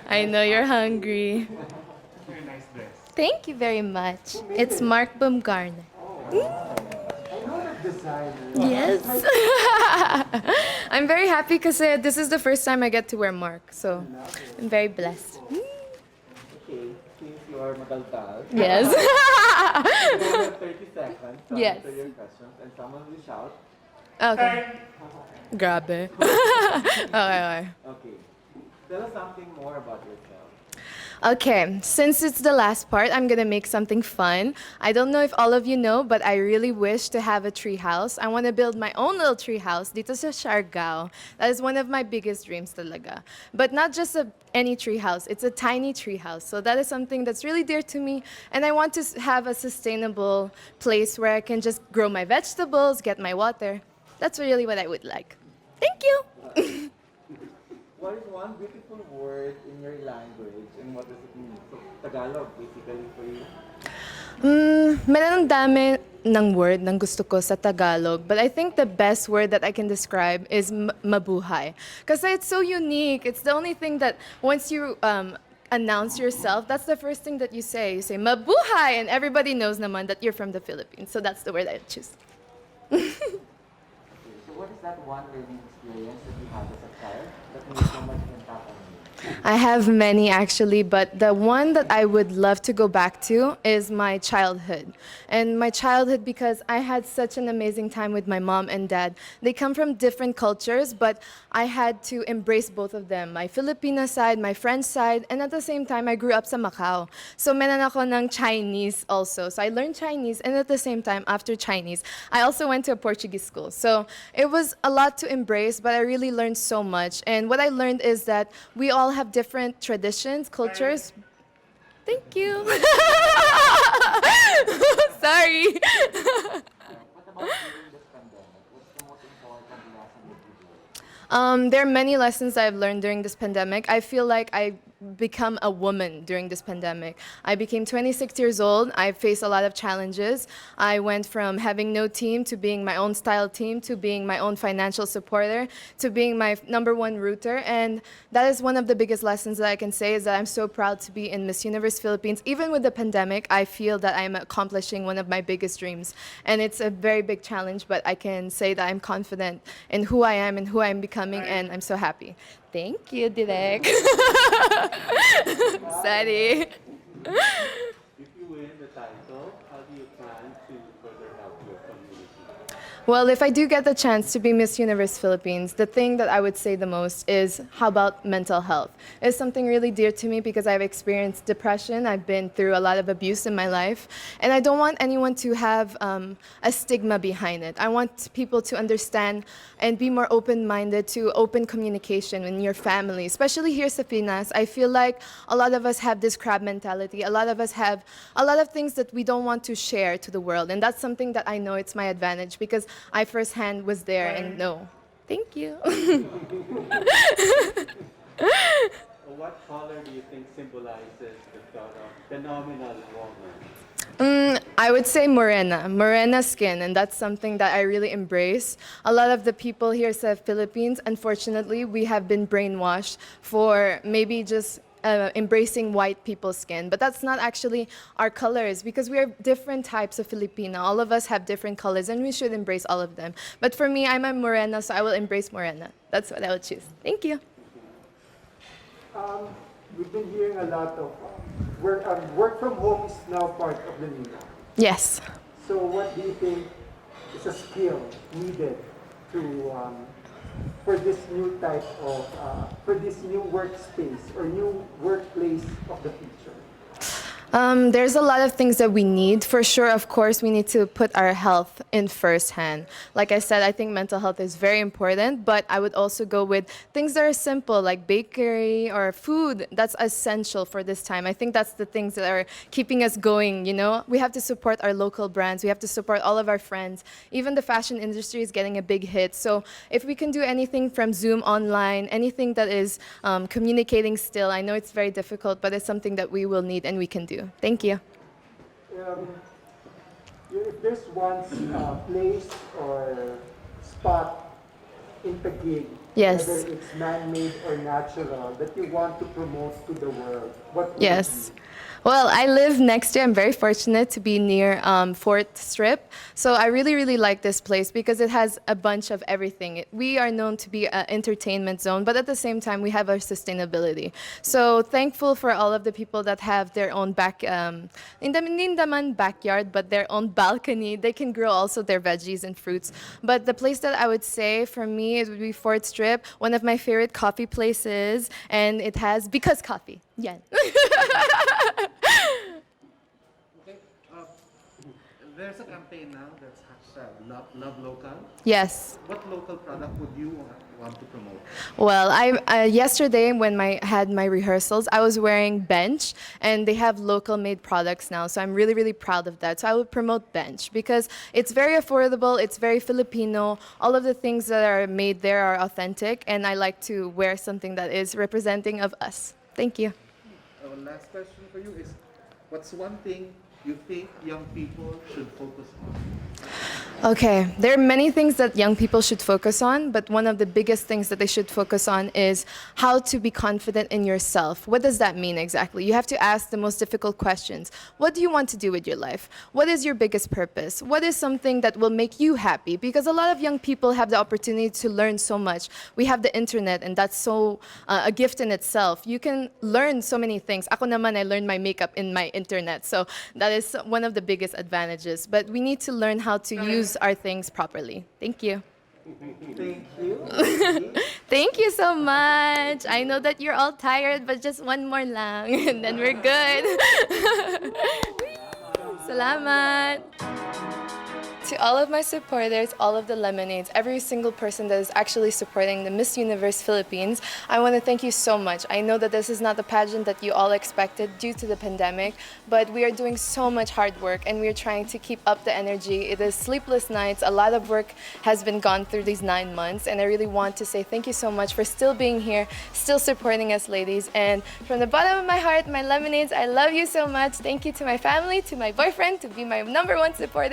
I know you're hungry. Very nice dress. Thank you very much. It's Mark Baumgartner. I know that designer. Yes. I'm very happy because this is the first time I get to wear Mark, so I'm very blessed. Okay, since you are madaldal, Yes. you have 30 seconds to Yes. answer your questions and someone will shout. Okay. Grabe. Okay. Okay. Tell us something more about yourself. Okay, since it's the last part, I'm gonna make something fun. I don't know if all of you know, but I really wish to have a tree house. I want to build my own little tree house dito sa Siargao. That is one of my biggest dreams talaga. But not just any tree house, it's a tiny tree house. So that is something that's really dear to me. And I want to have a sustainable place where I can just grow my vegetables, get my water. That's really what I would like. Thank you. What is one beautiful word in your language and what does it mean? So, Tagalog, basically, for you. Meron dami ng word ng gusto ko sa Tagalog, but I think the best word that I can describe is mabuhay. Because it's so unique. It's the only thing that once you announce yourself, that's the first thing that you say. You say mabuhay, and everybody knows naman that you're from the Philippines. So that's the word I choose. Okay, so what is that one learning experience that you had as a child that made so much impact on you? I have many actually, but the one that I would love to go back to is my childhood. And my childhood because I had such an amazing time with my mom and dad. They come from different cultures, but I had to embrace both of them. My Filipino side, my French side, and at the same time, I grew up sa Macau. So meron ako ng Chinese also. So I learned Chinese, and at the same time, after Chinese, I also went to a Portuguese school. So it was a lot to embrace, but I really learned so much. And what I learned is that we all have different traditions, cultures. Thank you. Sorry. What about during this pandemic? What's the most important lesson that you learned? There are many lessons I've learned during this pandemic. I feel like I become a woman during this pandemic. I became 26 years old. I faced a lot of challenges. I went from having no team to being my own style team to being my own financial supporter to being my number one rooter. And that is one of the biggest lessons that I can say is that I'm so proud to be in Miss Universe Philippines. Even with the pandemic, I feel that I'm accomplishing one of my biggest dreams. And it's a very big challenge, but I can say that I'm confident in who I am and who I'm becoming, and I'm so happy. Thank you, Direk. Sorry. If you win the title, how do you plan to further help your community? Well, if I do get the chance to be Miss Universe Philippines, the thing that I would say the most is how about mental health? It's something really dear to me because I've experienced depression. I've been through a lot of abuse in my life. And I don't want anyone to have a stigma behind it. I want people to understand and be more open-minded to open communication in your family, especially here sa Pinas. I feel like a lot of us have this crab mentality. A lot of us have a lot of things that we don't want to share to the world. And that's something that I know it's my advantage because I firsthand was there and know. Thank you. What color do you think symbolizes the thought of phenomenal woman? I would say morena skin, and that's something that I really embrace. A lot of the people here in the Philippines, unfortunately, we have been brainwashed for maybe just embracing white people's skin, but that's not actually our colors because we are different types of Filipino. All of us have different colors and we should embrace all of them. But for me, I'm a morena, so I will embrace morena. That's what I would choose. Thank you. We've been hearing a lot of work from home is now part of the new norm. Yes. So what do you think is a skill needed to for this new type of for this new workspace or new workplace of the future? There's a lot of things that we need. For sure, of course, we need to put our health in first hand. Like I said, I think mental health is very important, but I would also go with things that are simple, like bakery or food. That's essential for this time. I think that's the things that are keeping us going, you know? We have to support our local brands. We have to support all of our friends. Even the fashion industry is getting a big hit. So if we can do anything from Zoom online, anything that is communicating still, I know it's very difficult, but it's something that we will need and we can do. Thank you. If there's one place or spot in Taguig, Yes. whether it's man-made or natural, that you want to promote to the world? What would it Yes. be? Well, I live next to, I'm very fortunate to be near 4th Strip. So I really, really like this place because it has a bunch of everything. We are known to be an entertainment zone, but at the same time, we have our sustainability. So thankful for all of the people that have their own hindi naman backyard, but their own balcony. They can grow also their veggies and fruits. But the place that I would say for me, it would be 4th Strip, one of my favorite coffee places, and it has Because Coffee. Yeah. Okay. There's a campaign now that's hashtag love local. Yes. What local product would you want to promote? Well, I yesterday when I had my rehearsals, I was wearing Bench, and they have local made products now. So I'm really, really proud of that. So I would promote Bench because it's very affordable, it's very Filipino. All of the things that are made there are authentic, and I like to wear something that is representing of us. Thank you. Our last question for you is, what's one thing you think young people should focus on? Okay, there are many things that young people should focus on, but one of the biggest things that they should focus on is how to be confident in yourself. What does that mean exactly? You have to ask the most difficult questions. What do you want to do with your life? What is your biggest purpose? What is something that will make you happy? Because a lot of young people have the opportunity to learn so much. We have the internet, and that's so a gift in itself. You can learn so many things. Ako naman, I learned my makeup in my internet, so that is one of the biggest advantages. But we need to learn how to use our things properly. Thank you. Thank you. Thank you so much. I know that you're all tired, but just one more lang, and then we're good. Salamat. To all of my supporters, all of the Lemonades, every single person that is actually supporting the Miss Universe Philippines, I want to thank you so much. I know that this is not the pageant that you all expected due to the pandemic, but we are doing so much hard work, and we are trying to keep up the energy. It is sleepless nights. A lot of work has been gone through these 9 months, and I really want to say thank you so much for still being here, still supporting us, ladies. And from the bottom of my heart, my Lemonades, I love you so much. Thank you to my family, to my boyfriend, to be my #1 supporter.